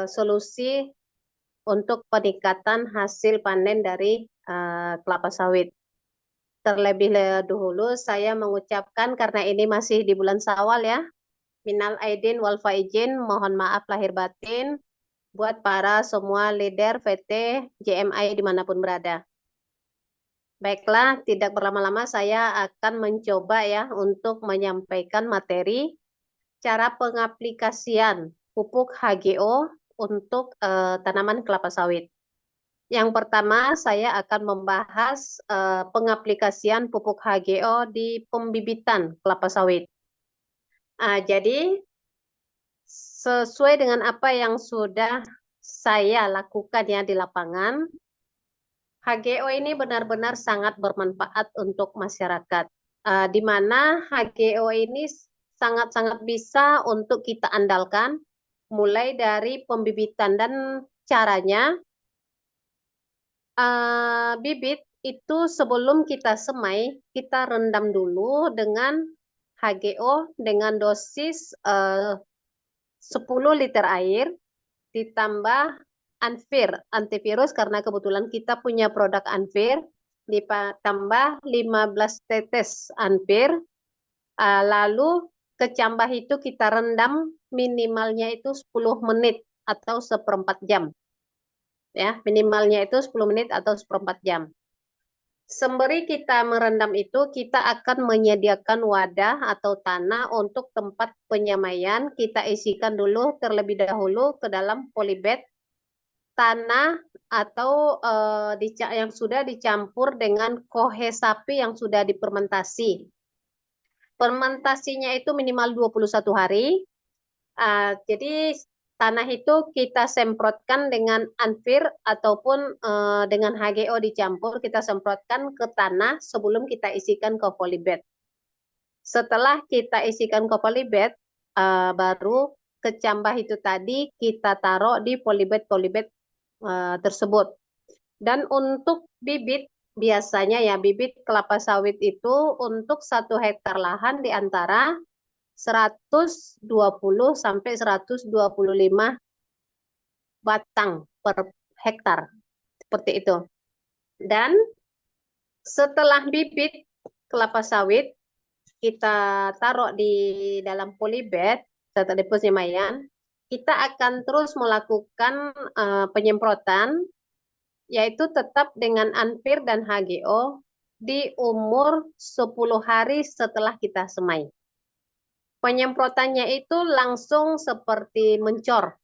solusi untuk peningkatan hasil panen dari kelapa sawit. Terlebih dahulu saya mengucapkan karena ini masih di bulan Syawal ya. Minal aidin wal faizin, mohon maaf lahir batin buat para semua leader VT JMI dimanapun berada. Baiklah, tidak berlama-lama saya akan mencoba ya untuk menyampaikan materi cara pengaplikasian pupuk HGO untuk tanaman kelapa sawit. Yang pertama, saya akan membahas pengaplikasian pupuk HGO di pembibitan kelapa sawit. Jadi, sesuai dengan apa yang sudah saya lakukan ya di lapangan, HGO ini benar-benar sangat bermanfaat untuk masyarakat. Di mana HGO ini sangat-sangat bisa untuk kita andalkan, mulai dari pembibitan dan caranya. Bibit itu sebelum kita semai, kita rendam dulu dengan HGO dengan dosis 10 liter air, ditambah Anvir, antivirus karena kebetulan kita punya produk Anvir, ditambah 15 tetes Anvir, lalu kecambah itu kita rendam minimalnya itu 10 menit atau seperempat jam. Ya, minimalnya itu 10 menit atau seperempat jam. Sembari kita merendam itu, kita akan menyediakan wadah atau tanah untuk tempat penyemaian. Kita isikan dulu terlebih dahulu ke dalam polybag tanah atau yang sudah dicampur dengan kohe sapi yang sudah difermentasi. Fermentasinya itu minimal 21 hari. Jadi tanah itu kita semprotkan dengan Anvir ataupun dengan HGO dicampur, kita semprotkan ke tanah sebelum kita isikan ke polybag. Setelah kita isikan ke polybag, baru kecambah itu tadi kita taruh di polybag tersebut. Dan untuk bibit, biasanya ya bibit kelapa sawit itu untuk 1 hektar lahan di antara 120 sampai 125 batang per hektar. Seperti itu. Dan setelah bibit kelapa sawit kita taruh di dalam polybag setelah penyemaian, kita akan terus melakukan penyemprotan yaitu tetap dengan Anvir dan HGO di umur 10 hari setelah kita semai. Penyemprotannya itu langsung seperti mencor,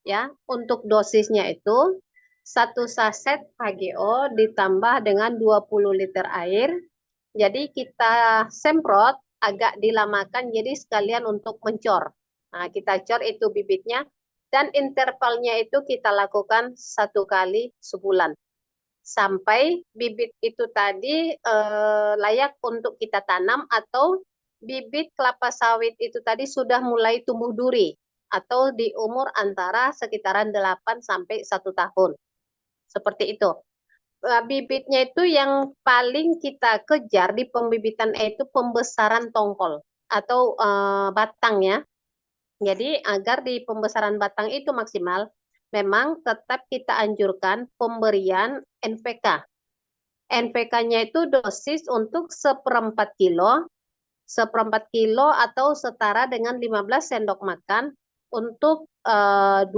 ya. Untuk dosisnya itu 1 saset HGO ditambah dengan 20 liter air. Jadi kita semprot agak dilamakan, jadi sekalian untuk mencor. Nah, kita cor itu bibitnya dan intervalnya itu kita lakukan 1 kali sebulan. Sampai bibit itu tadi layak untuk kita tanam atau bibit kelapa sawit itu tadi sudah mulai tumbuh duri atau di umur antara sekitaran 8 sampai 1 tahun. Seperti itu. Bibitnya itu yang paling kita kejar di pembibitan itu pembesaran tongkol atau batang ya. Jadi agar di pembesaran batang itu maksimal, memang tetap kita anjurkan pemberian NPK. NPK-nya itu dosis untuk seperempat kilo atau setara dengan 15 sendok makan untuk 25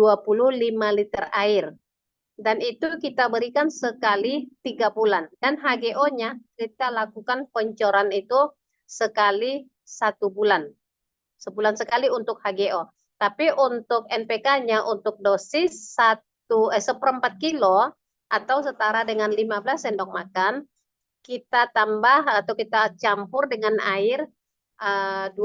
liter air. Dan itu kita berikan sekali 3 bulan. Dan HGO-nya kita lakukan pencoran itu sekali 1 bulan. Sebulan sekali untuk HGO. Tapi untuk NPK-nya untuk dosis seperempat kilo atau setara dengan 15 sendok makan, kita tambah atau kita campur dengan air 20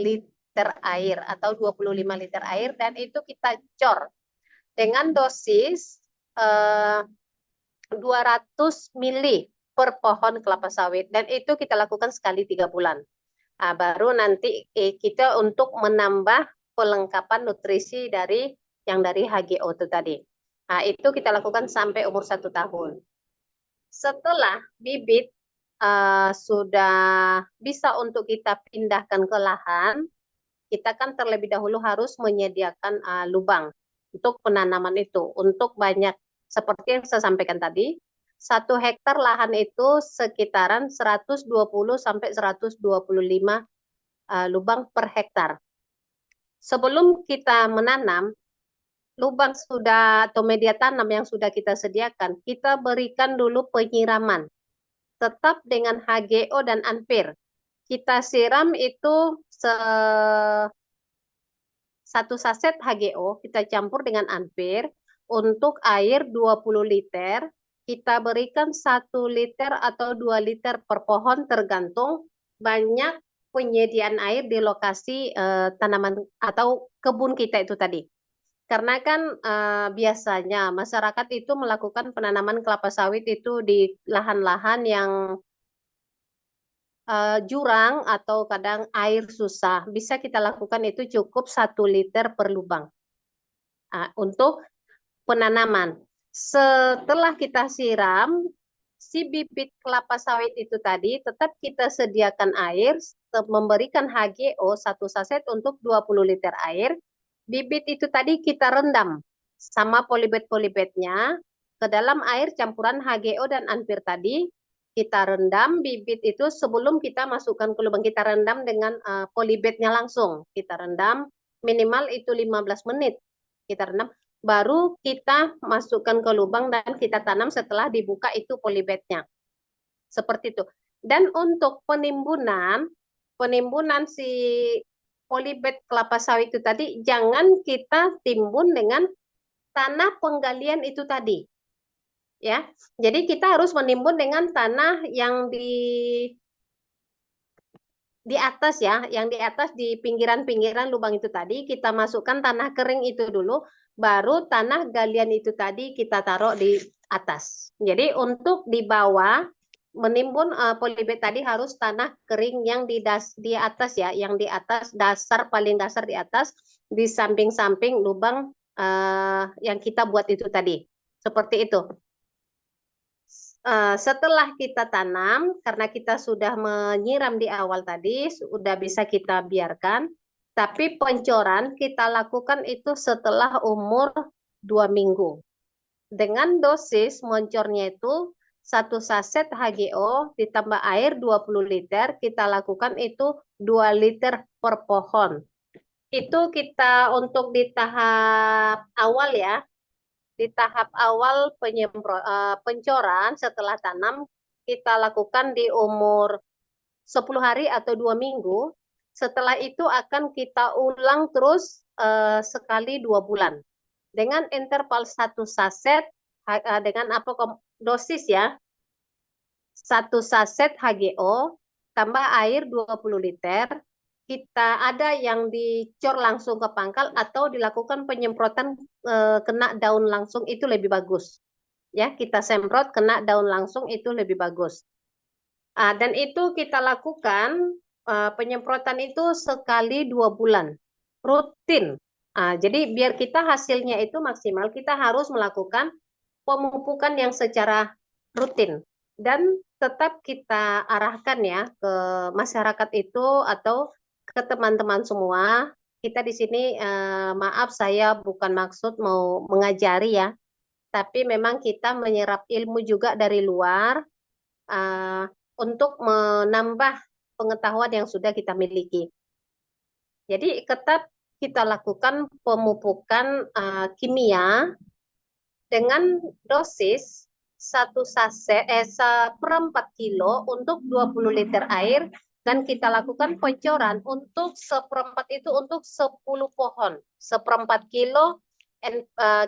liter air atau 25 liter air dan itu kita cor dengan dosis 200 mili per pohon kelapa sawit dan itu kita lakukan sekali 3 bulan. Baru nanti kita untuk menambah pelengkapan nutrisi dari HGO itu tadi. Itu kita lakukan sampai umur 1 tahun. Setelah bibit sudah bisa untuk kita pindahkan ke lahan, kita kan terlebih dahulu harus menyediakan lubang. untuk penanaman itu, untuk banyak. Seperti yang saya sampaikan tadi, 1 hektar lahan itu sekitaran 120 sampai 125 lubang per hektar. Sebelum kita menanam, lubang sudah atau media tanam yang sudah kita sediakan, kita berikan dulu penyiraman. Tetap dengan HGO dan Anpir. Kita siram itu 1 saset HGO, kita campur dengan Anpir. Untuk air 20 liter, kita berikan 1 liter atau 2 liter per pohon tergantung banyak penyediaan air di lokasi tanaman atau kebun kita itu tadi. Karena kan biasanya masyarakat itu melakukan penanaman kelapa sawit itu di lahan-lahan yang jurang atau kadang air susah. Bisa kita lakukan itu cukup 1 liter per lubang untuk penanaman. Setelah kita siram, si bibit kelapa sawit itu tadi tetap kita sediakan air, memberikan HGO 1 saset untuk 20 liter air. Bibit itu tadi kita rendam sama polybet-polybetnya ke dalam air campuran HGO dan Anpir tadi. Kita rendam bibit itu sebelum kita masukkan ke lubang. Kita rendam dengan polybetnya langsung. Kita rendam minimal itu 15 menit. Kita rendam. Baru kita masukkan ke lubang dan kita tanam setelah dibuka itu polybetnya. Seperti itu. Dan untuk penimbunan si polybet kelapa sawit itu tadi, jangan kita timbun dengan tanah penggalian itu tadi. Ya, jadi kita harus menimbun dengan tanah yang di atas ya, yang di atas di pinggiran-pinggiran lubang itu tadi, kita masukkan tanah kering itu dulu, baru tanah galian itu tadi kita taruh di atas. Jadi untuk di bawah menimbun polybet tadi harus tanah kering yang di atas ya, yang di atas dasar paling dasar di atas, di samping-samping lubang yang kita buat itu tadi. Seperti itu. Setelah kita tanam, karena kita sudah menyiram di awal tadi, sudah bisa kita biarkan. Tapi pencoran kita lakukan itu setelah umur 2 minggu. Dengan dosis mencornya itu 1 saset HGO ditambah air 20 liter, kita lakukan itu 2 liter per pohon. Itu kita untuk di tahap awal ya. Di tahap awal pencoran setelah tanam kita lakukan di umur 10 hari atau 2 minggu. Setelah itu akan kita ulang terus sekali 2 bulan. Dengan interval 1 saset dengan dosis ya. 1 saset HGO tambah air 20 liter. Kita ada yang dicor langsung ke pangkal atau dilakukan penyemprotan kena daun langsung, itu lebih bagus. Ya, kita semprot kena daun langsung itu lebih bagus. Dan itu kita lakukan penyemprotan itu sekali 2 bulan rutin. Jadi biar kita hasilnya itu maksimal, kita harus melakukan pemupukan yang secara rutin dan tetap kita arahkan ya ke masyarakat itu atau ke teman-teman semua. Kita di sini maaf, saya bukan maksud mau mengajari ya, tapi memang kita menyerap ilmu juga dari luar untuk menambah pengetahuan yang sudah kita miliki. Jadi tetap kita lakukan pemupukan kimia dengan dosis 1/4 kilo untuk 20 liter air, dan kita lakukan pencoran untuk 1/4 itu untuk 10 pohon. 1/4 kilo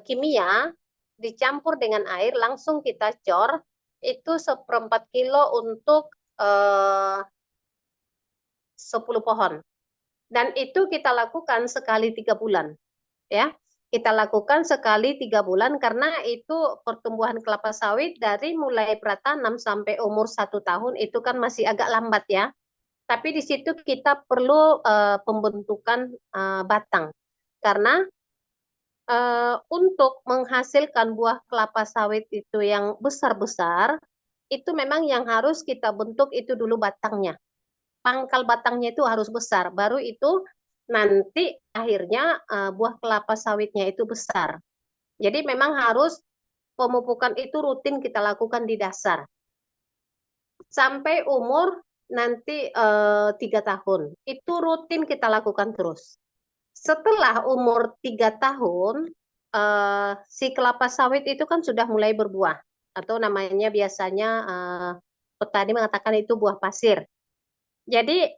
kimia dicampur dengan air langsung kita cor, itu 1/4 kilo untuk 10 pohon. Dan itu kita lakukan sekali 3 bulan. Ya, kita lakukan sekali 3 bulan karena itu pertumbuhan kelapa sawit dari mulai pratanam sampai umur 1 tahun itu kan masih agak lambat ya. Tapi di situ kita perlu pembentukan batang. Karena untuk menghasilkan buah kelapa sawit itu yang besar-besar, itu memang yang harus kita bentuk itu dulu batangnya. Pangkal batangnya itu harus besar, baru itu nanti akhirnya buah kelapa sawitnya itu besar. Jadi memang harus pemupukan itu rutin kita lakukan di dasar sampai umur nanti 3 tahun. Itu rutin kita lakukan terus. Setelah umur 3 tahun, si kelapa sawit itu kan sudah mulai berbuah atau namanya biasanya petani mengatakan itu buah pasir. Jadi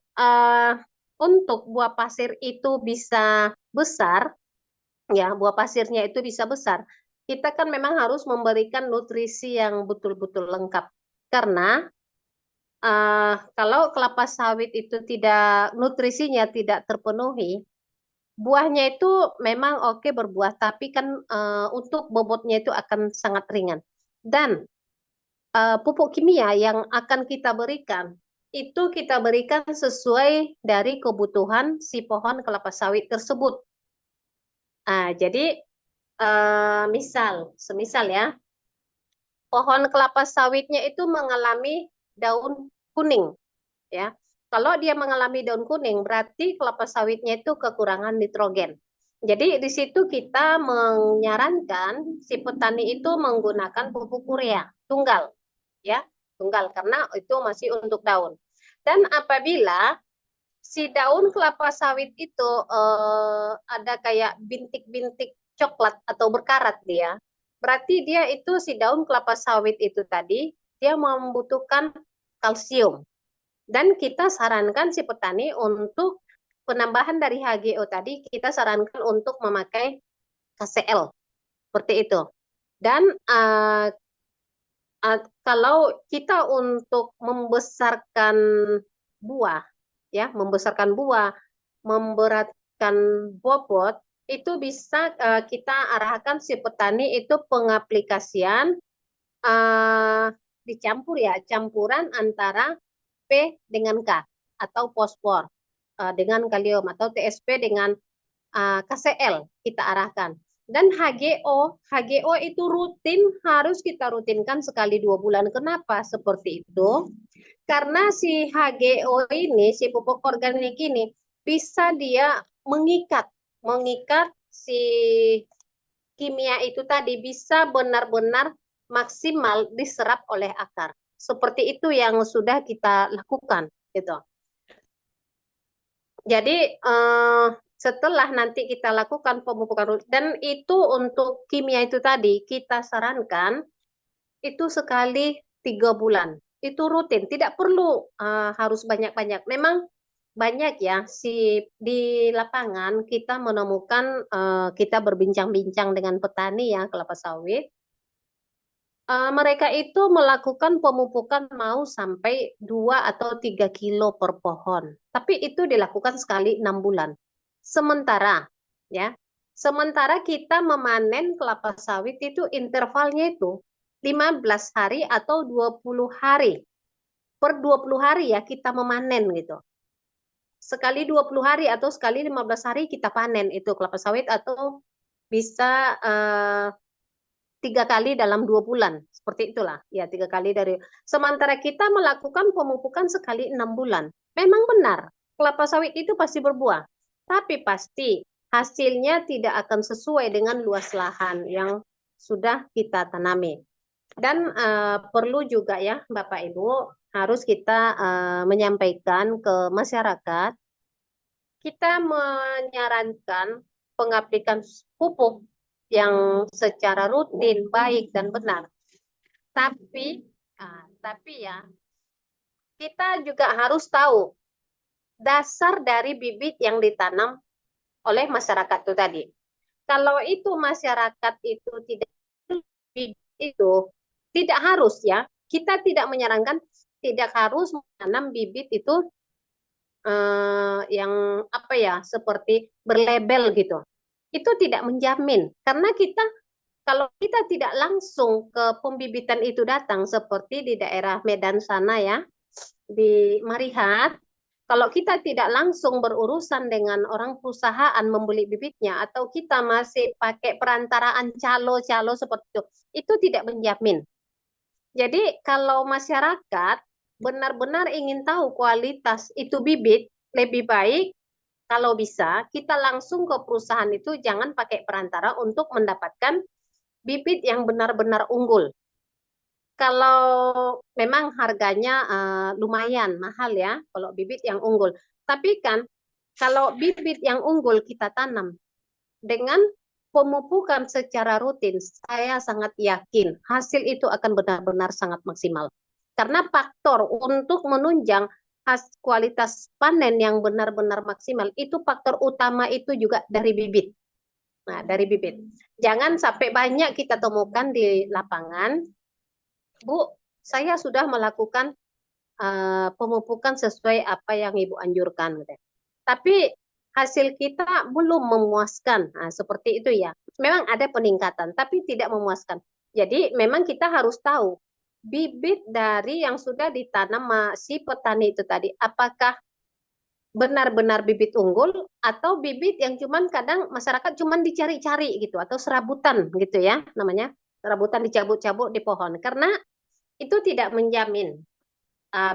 untuk buah pasir itu bisa besar, ya buah pasirnya itu bisa besar. Kita kan memang harus memberikan nutrisi yang betul-betul lengkap. Karena kalau kelapa sawit itu tidak nutrisinya tidak terpenuhi, buahnya itu memang oke berbuah, tapi kan untuk bobotnya itu akan sangat ringan. Dan pupuk kimia yang akan kita berikan itu kita berikan sesuai dari kebutuhan si pohon kelapa sawit tersebut. Jadi semisal ya, pohon kelapa sawitnya itu mengalami daun kuning, ya. Kalau dia mengalami daun kuning, berarti kelapa sawitnya itu kekurangan nitrogen. Jadi di situ kita menyarankan si petani itu menggunakan pupuk urea tunggal, ya, tunggal karena itu masih untuk daun. Dan apabila si daun kelapa sawit itu ada kayak bintik-bintik coklat atau berkarat dia, berarti dia itu si daun kelapa sawit itu tadi dia membutuhkan kalsium. Dan kita sarankan si petani untuk penambahan dari HGO tadi, kita sarankan untuk memakai KCL, seperti itu. Dan kalau kita untuk membesarkan buah, ya, membesarkan buah, memberatkan bobot, itu bisa kita arahkan si petani itu pengaplikasian dicampur ya, campuran antara P dengan K atau fosfor dengan kalium atau TSP dengan KCL kita arahkan. Dan HGO itu rutin harus kita rutinkan sekali 2 bulan. Kenapa seperti itu? Karena si HGO ini, si pupuk organik ini bisa dia mengikat si kimia itu tadi bisa benar-benar maksimal diserap oleh akar. Seperti itu yang sudah kita lakukan, gitu. Jadi setelah nanti kita lakukan pemupukan dan itu untuk kimia itu tadi kita sarankan itu sekali 3 bulan. Itu rutin, tidak perlu harus banyak-banyak. Memang banyak ya di lapangan kita menemukan kita berbincang-bincang dengan petani ya kelapa sawit. Mereka itu melakukan pemupukan mau sampai 2 atau 3 kilo per pohon. Tapi itu dilakukan sekali 6 bulan. Sementara kita memanen kelapa sawit itu intervalnya itu 15 hari atau 20 hari. Per 20 hari ya kita memanen gitu. Sekali 20 hari atau sekali 15 hari kita panen itu kelapa sawit atau bisa 3 kali dalam 2 bulan, seperti itulah ya 3 kali dari. Sementara kita melakukan pemupukan sekali 6 bulan, memang benar kelapa sawit itu pasti berbuah, tapi pasti hasilnya tidak akan sesuai dengan luas lahan yang sudah kita tanami. Dan perlu juga ya Bapak Ibu harus kita menyampaikan ke masyarakat, kita menyarankan pengaplikan pupuk yang secara rutin, baik dan benar. Tapi ya kita juga harus tahu dasar dari bibit yang ditanam oleh masyarakat itu tadi. Kalau itu masyarakat itu tidak itu tidak harus ya, kita tidak menyarankan tidak harus menanam bibit itu yang apa ya seperti berlabel gitu. Itu tidak menjamin karena kalau kita tidak langsung ke pembibitan itu datang seperti di daerah Medan sana ya, di Marihat, kalau kita tidak langsung berurusan dengan orang perusahaan membeli bibitnya atau kita masih pakai perantaraan calo-calo seperti itu tidak menjamin. Jadi kalau masyarakat benar-benar ingin tahu kualitas itu bibit lebih baik kalau bisa kita langsung ke perusahaan itu, jangan pakai perantara untuk mendapatkan bibit yang benar-benar unggul. Kalau memang harganya lumayan mahal ya, kalau bibit yang unggul. Tapi kan kalau bibit yang unggul kita tanam dengan pemupukan secara rutin, saya sangat yakin hasil itu akan benar-benar sangat maksimal. Karena faktor untuk menunjang kualitas panen yang benar-benar maksimal itu faktor utama itu juga dari bibit. Nah, dari bibit. Jangan sampai banyak kita temukan di lapangan, Bu, saya sudah melakukan pemupukan sesuai apa yang Ibu anjurkan. Tapi hasil kita belum memuaskan. Nah, seperti itu ya. Memang ada peningkatan, tapi tidak memuaskan. Jadi memang kita harus tahu bibit dari yang sudah ditanam si petani itu tadi, apakah benar-benar bibit unggul atau bibit yang cuman kadang masyarakat cuman dicari-cari gitu, atau serabutan gitu ya namanya, serabutan dicabut-cabut di pohon, karena itu tidak menjamin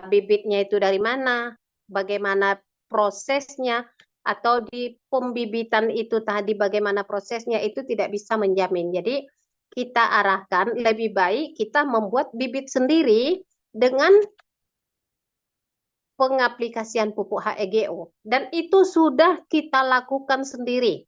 bibitnya itu dari mana, bagaimana prosesnya, atau di pembibitan itu tadi bagaimana prosesnya, itu tidak bisa menjamin. Jadi kita arahkan lebih baik kita membuat bibit sendiri dengan pengaplikasian pupuk HEGO, dan itu sudah kita lakukan sendiri.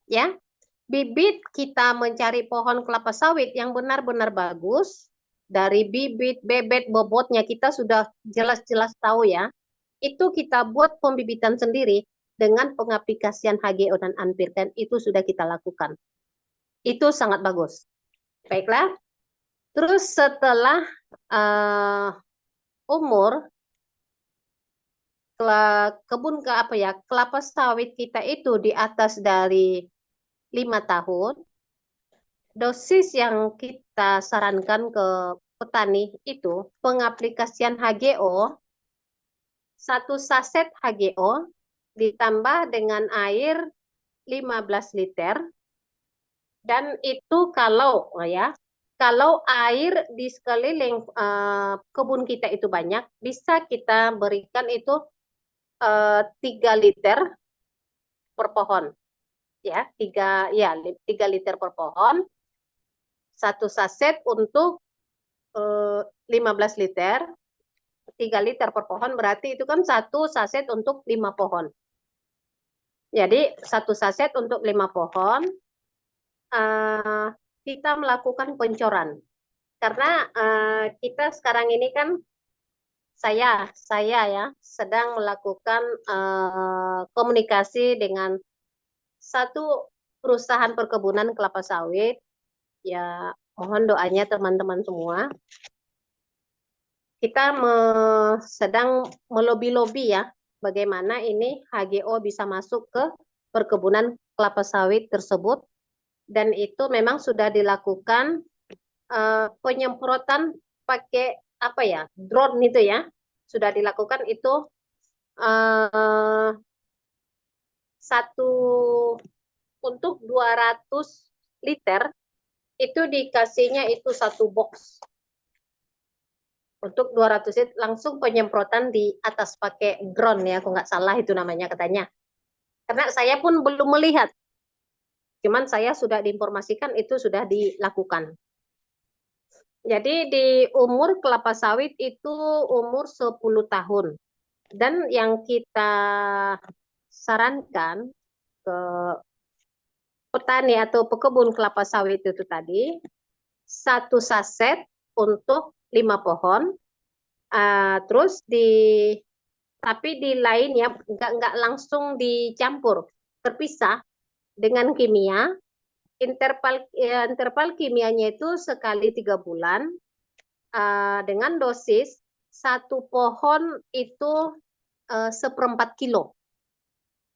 Ya, bibit kita mencari pohon kelapa sawit yang benar-benar bagus, dari bibit, bebet, bobotnya kita sudah jelas-jelas tahu ya. Itu kita buat pembibitan sendiri dengan pengaplikasian HGO dan Anpir, dan itu sudah kita lakukan. Itu sangat bagus. Baiklah. Terus setelah umur kebun ke apa ya, kelapa sawit kita itu di atas dari 5 tahun, dosis yang kita sarankan ke petani itu pengaplikasian HGO, 1 saset HGO ditambah dengan air 15 liter, dan itu kalau air di sekeliling kebun kita itu banyak, bisa kita berikan itu 3 liter per pohon, ya 3 liter per pohon, 1 saset untuk 15 liter, 3 liter per pohon, berarti itu kan 1 saset untuk 5 pohon. Jadi 1 saset untuk 5 pohon, kita melakukan pencoran. Karena kita sekarang ini kan saya ya sedang melakukan komunikasi dengan satu perusahaan perkebunan kelapa sawit. Ya, mohon doanya teman-teman semua. Kita sedang melobi-lobi ya, bagaimana ini HGO bisa masuk ke perkebunan kelapa sawit tersebut. Dan itu memang sudah dilakukan penyemprotan pakai apa ya, drone itu ya, sudah dilakukan itu satu untuk 200 liter itu dikasihnya itu 1 box. Untuk 200 liter langsung penyemprotan di atas pakai drone ya, aku nggak salah itu namanya katanya. Karena saya pun belum melihat, cuman saya sudah diinformasikan itu sudah dilakukan. Jadi di umur kelapa sawit itu umur 10 tahun. Dan yang kita sarankan ke petani atau pekebun kelapa sawit itu tadi, 1 saset untuk 5 pohon. Terus tapi di lain ya, nggak langsung dicampur, terpisah dengan kimia. Interval kimianya itu sekali 3 bulan, dengan dosis 1 pohon itu 1/4 kilo.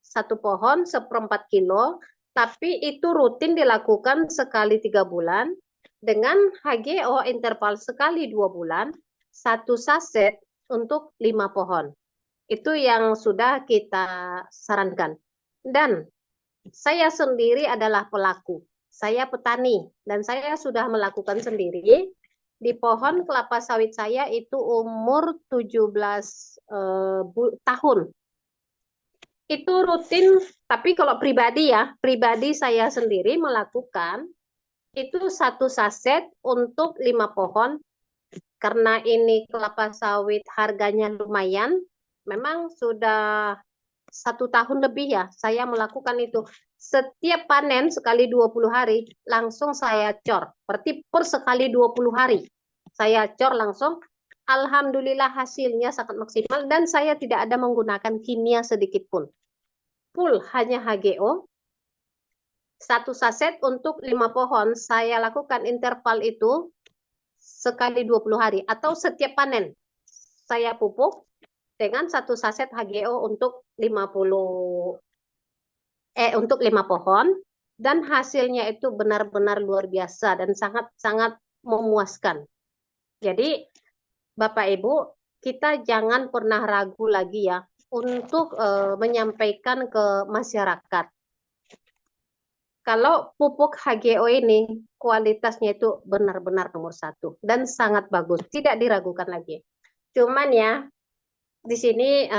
1 pohon 1/4 kilo, tapi itu rutin dilakukan sekali 3 bulan dengan HGO interval sekali 2 bulan, 1 saset untuk 5 pohon. Itu yang sudah kita sarankan. Dan saya sendiri adalah pelaku. Saya petani dan saya sudah melakukan sendiri. Di pohon kelapa sawit saya itu umur 17 tahun. Itu rutin, tapi kalau pribadi ya, pribadi saya sendiri melakukan itu satu saset untuk 5 pohon. Karena ini kelapa sawit harganya lumayan, memang sudah 1 tahun lebih ya saya melakukan itu. Setiap panen sekali 20 hari, langsung saya cor. Berarti per sekali 20 hari, saya cor langsung. Alhamdulillah hasilnya sangat maksimal dan saya tidak ada menggunakan kimia sedikit pun. Full hanya HGO, satu saset untuk 5 pohon. Saya lakukan interval itu sekali 20 hari atau setiap panen. Saya pupuk dengan satu saset HGO untuk 5 pohon dan hasilnya itu benar-benar luar biasa dan sangat-sangat memuaskan. Jadi Bapak Ibu, kita jangan pernah ragu lagi ya untuk menyampaikan ke masyarakat. Kalau pupuk HGO ini kualitasnya itu benar-benar nomor satu dan sangat bagus, tidak diragukan lagi. Cuman ya di sini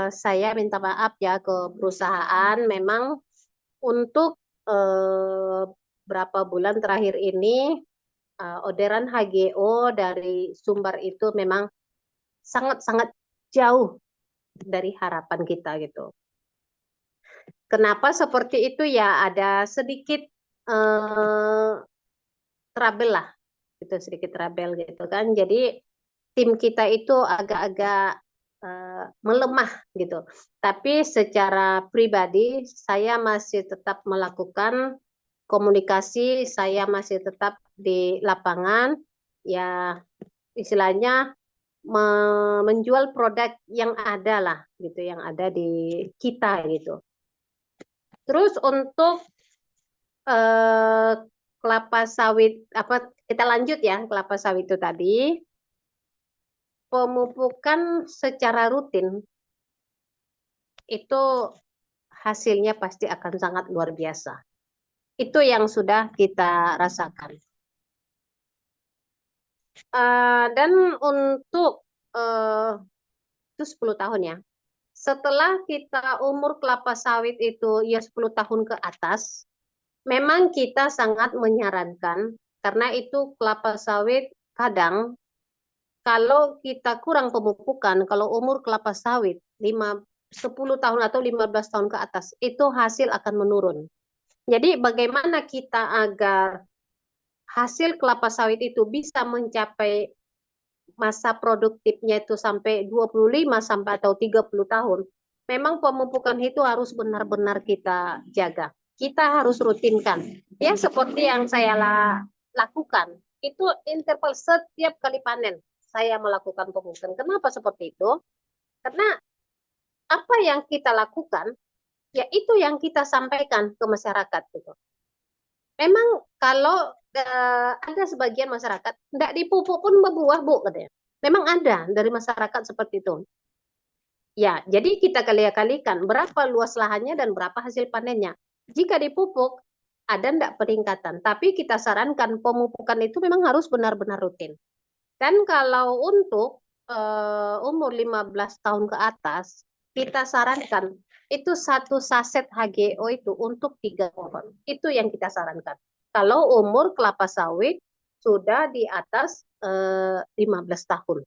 saya minta maaf ya ke perusahaan, memang untuk berapa bulan terakhir ini orderan HGO dari Sumbar itu memang sangat-sangat jauh dari harapan kita gitu. Kenapa seperti itu ya? Ada sedikit eh, trouble lah, gitu sedikit trouble gitu kan. Jadi tim kita itu agak-agak melemah gitu. Tapi secara pribadi saya masih tetap melakukan komunikasi, saya masih tetap di lapangan, ya istilahnya menjual produk yang ada lah gitu, yang ada di kita gitu. Terus untuk eh, kelapa sawit apa, kita lanjut ya, kelapa sawit itu tadi pemupukan secara rutin itu hasilnya pasti akan sangat luar biasa. Itu yang sudah kita rasakan. Dan untuk itu 10 tahun ya. Setelah kita umur kelapa sawit itu ya 10 tahun ke atas, memang kita sangat menyarankan karena itu kelapa sawit kadang kalau kita kurang pemupukan, kalau umur kelapa sawit 10 tahun atau 15 tahun ke atas, itu hasil akan menurun. Jadi bagaimana kita agar hasil kelapa sawit itu bisa mencapai masa produktifnya itu sampai 25 sampai atau 30 tahun, memang pemupukan itu harus benar-benar kita jaga. Kita harus rutinkan. Ya seperti yang saya lakukan, itu interval setiap kali panen saya melakukan pemupukan. Kenapa seperti itu? Karena apa yang kita lakukan, ya itu yang kita sampaikan ke masyarakat gitu. Memang kalau ada sebagian masyarakat tidak dipupuk pun berbuah bu katanya. Memang ada dari masyarakat seperti itu. Ya, jadi kita kali-kalikan berapa luas lahannya dan berapa hasil panennya. Jika dipupuk ada tidak peningkatan, tapi kita sarankan pemupukan itu memang harus benar-benar rutin. Dan kalau untuk umur 15 tahun ke atas, kita sarankan itu satu saset HGO itu untuk 3 pohon. Itu yang kita sarankan. Kalau umur kelapa sawit sudah di atas 15 tahun.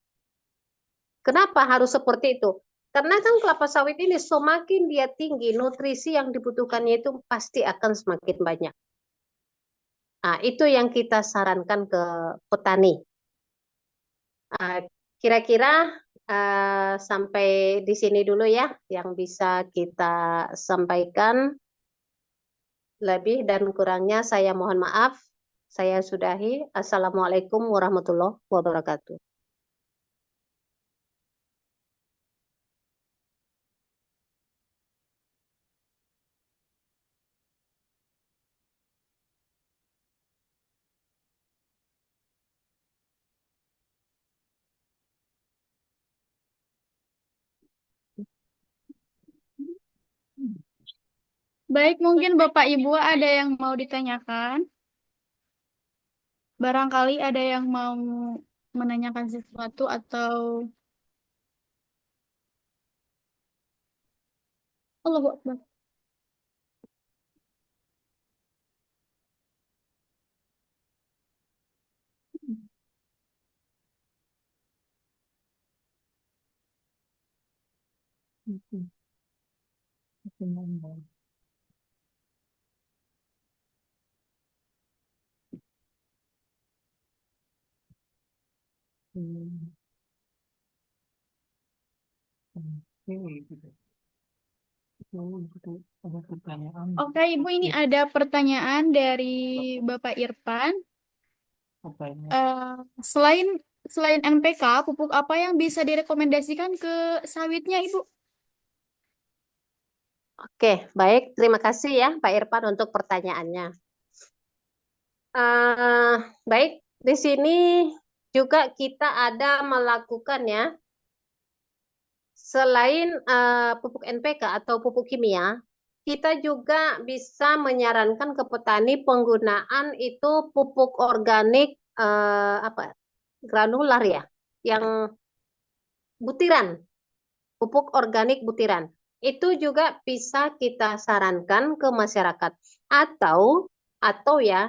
Kenapa harus seperti itu? Karena kan kelapa sawit ini semakin dia tinggi, nutrisi yang dibutuhkannya itu pasti akan semakin banyak. Nah, itu yang kita sarankan ke petani. Kira-kira sampai di sini dulu ya yang bisa kita sampaikan. Lebih dan kurangnya saya mohon maaf. Saya sudahi. Assalamualaikum warahmatullahi wabarakatuh. Baik, mungkin Bapak Ibu ada yang mau ditanyakan. Barangkali ada yang mau menanyakan sesuatu, atau Allahu Akbar. Oke, Ibu, ini ada pertanyaan dari Bapak Irfan. Eh, selain selain NPK, pupuk apa yang bisa direkomendasikan ke sawitnya, Ibu? Oke, baik. Terima kasih ya Pak Irfan untuk pertanyaannya. Eh, baik, di sini juga kita ada melakukan ya, selain pupuk NPK atau pupuk kimia, kita juga bisa menyarankan ke petani penggunaan itu pupuk organik apa granular ya, yang butiran, pupuk organik butiran. Itu juga bisa kita sarankan ke masyarakat atau ya